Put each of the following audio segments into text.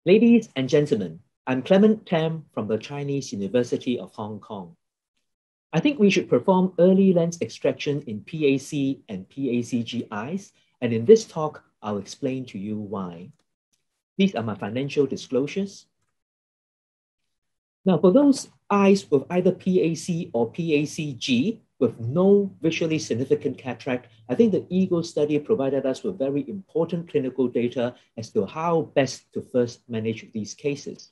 Ladies and gentlemen, I'm Clement Tham from the Chinese University of Hong Kong. I think we should perform early lens extraction in PAC and PACG eyes, and in this talk, I'll explain to you why. These are my financial disclosures. Now, for those eyes with either PAC or PACG with no visually significant cataract, I think the EAGLE study provided us with very important clinical data as to how best to first manage these cases.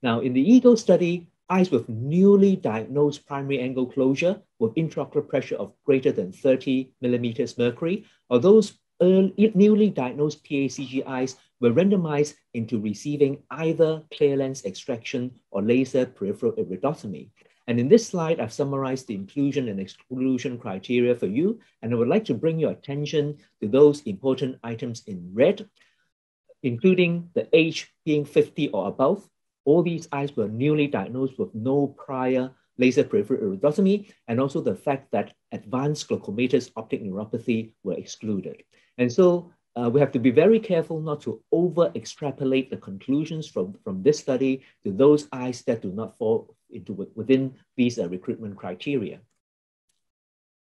Now, in the EAGLE study, eyes with newly diagnosed primary angle closure with intraocular pressure of greater than 30 millimeters mercury, or those newly diagnosed PACG eyes were randomized into receiving either clear lens extraction or laser peripheral iridotomy. And in this slide, I've summarized the inclusion and exclusion criteria for you, and I would like to bring your attention to those important items in red, including the age being 50 or above. All these eyes were newly diagnosed with no prior laser peripheral iridotomy, and also the fact that advanced glaucomatous optic neuropathy were excluded. And so we have to be very careful not to over-extrapolate the conclusions from this study to those eyes that do not fall within these recruitment criteria.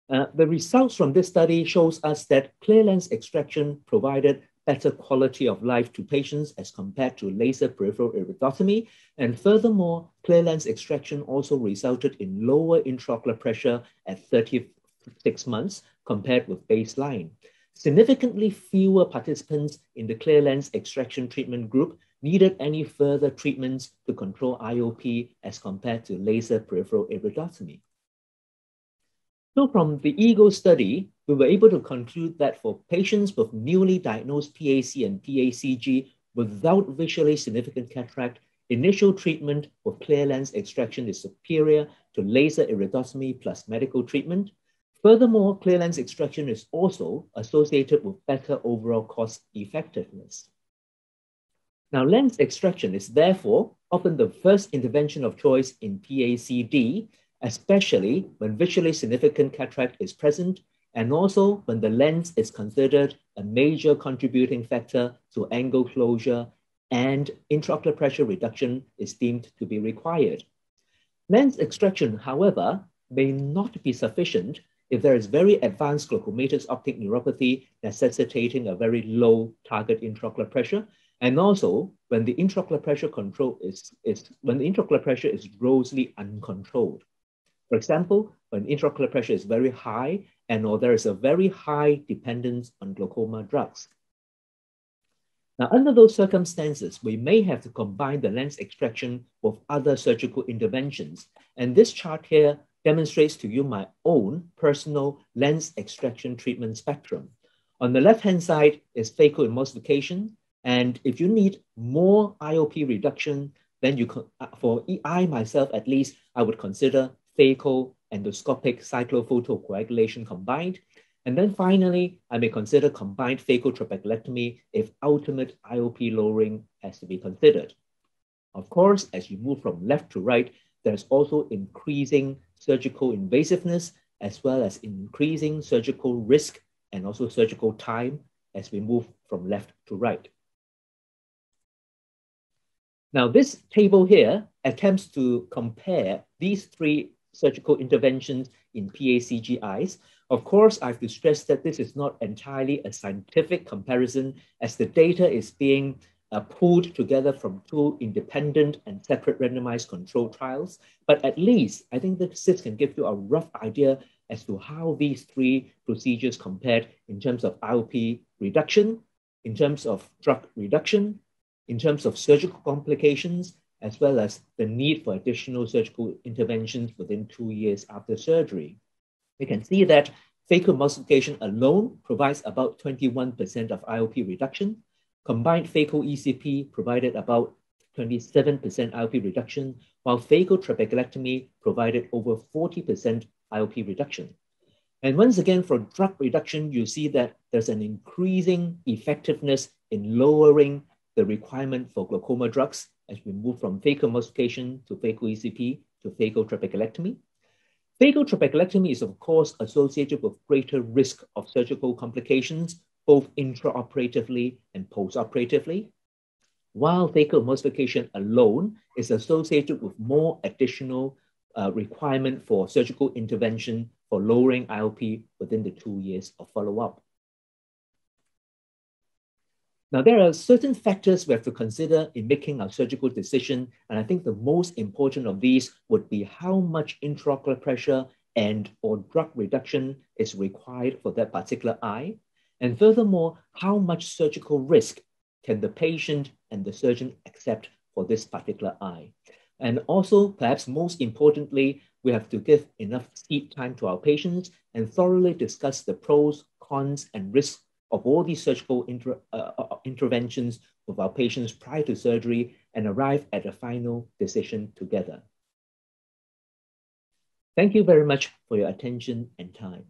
The results from this study shows us that clear lens extraction provided better quality of life to patients as compared to laser peripheral iridotomy. And furthermore, clear lens extraction also resulted in lower intraocular pressure at 36 months compared with baseline. Significantly fewer participants in the clear lens extraction treatment group needed any further treatments to control IOP as compared to laser peripheral iridotomy. So from the EAGLE study, we were able to conclude that for patients with newly diagnosed PAC and PACG without visually significant cataract, initial treatment with clear lens extraction is superior to laser iridotomy plus medical treatment. Furthermore, clear lens extraction is also associated with better overall cost effectiveness. Now, lens extraction is therefore often the first intervention of choice in PACD, especially when visually significant cataract is present, and also when the lens is considered a major contributing factor to angle closure and intraocular pressure reduction is deemed to be required. Lens extraction, however, may not be sufficient if there is very advanced glaucomatous optic neuropathy necessitating a very low target intraocular pressure, and also when the intraocular pressure control is grossly uncontrolled. For example, when intraocular pressure is very high or there is a very high dependence on glaucoma drugs. Now, under those circumstances, we may have to combine the lens extraction with other surgical interventions. And this chart here demonstrates to you my own personal lens extraction treatment spectrum. On the left-hand side is phacoemulsification. And if you need more IOP reduction, then you can, for I myself at least, I would consider phaco-endoscopic cyclophotocoagulation combined. And then finally, I may consider combined phacotrabeculectomy if ultimate IOP lowering has to be considered. Of course, as you move from left to right, there's also increasing surgical invasiveness as well as increasing surgical risk and also surgical time as we move from left to right. Now, this table here attempts to compare these three surgical interventions in PACG eyes. Of course, I have to stress that this is not entirely a scientific comparison as the data is being pulled together from two independent and separate randomized control trials. But at least I think that this can give you a rough idea as to how these three procedures compared in terms of IOP reduction, in terms of drug reduction, in terms of surgical complications, as well as the need for additional surgical interventions within 2 years after surgery. We can see that phacoemulsification alone provides about 21% of IOP reduction. Combined phaco-ECP provided about 27% IOP reduction, while phacotrabeculectomy provided over 40% IOP reduction. And once again, for drug reduction, you see that there's an increasing effectiveness in lowering the requirement for glaucoma drugs as we move from phacoemulsification to phaco-ECP to phacotrabeculectomy. Phacotrabeculectomy is, of course, associated with greater risk of surgical complications, both intraoperatively and postoperatively. while phacoemulsification alone is associated with more additional requirement for surgical intervention for lowering IOP within the 2 years of follow-up. Now, there are certain factors we have to consider in making our surgical decision, and I think the most important of these would be how much intraocular pressure and or drug reduction is required for that particular eye, and furthermore, how much surgical risk can the patient and the surgeon accept for this particular eye. And also, perhaps most importantly, we have to give enough seat time to our patients and thoroughly discuss the pros, cons, and risks of all these surgical interventions with our patients prior to surgery and arrive at a final decision together. Thank you very much for your attention and time.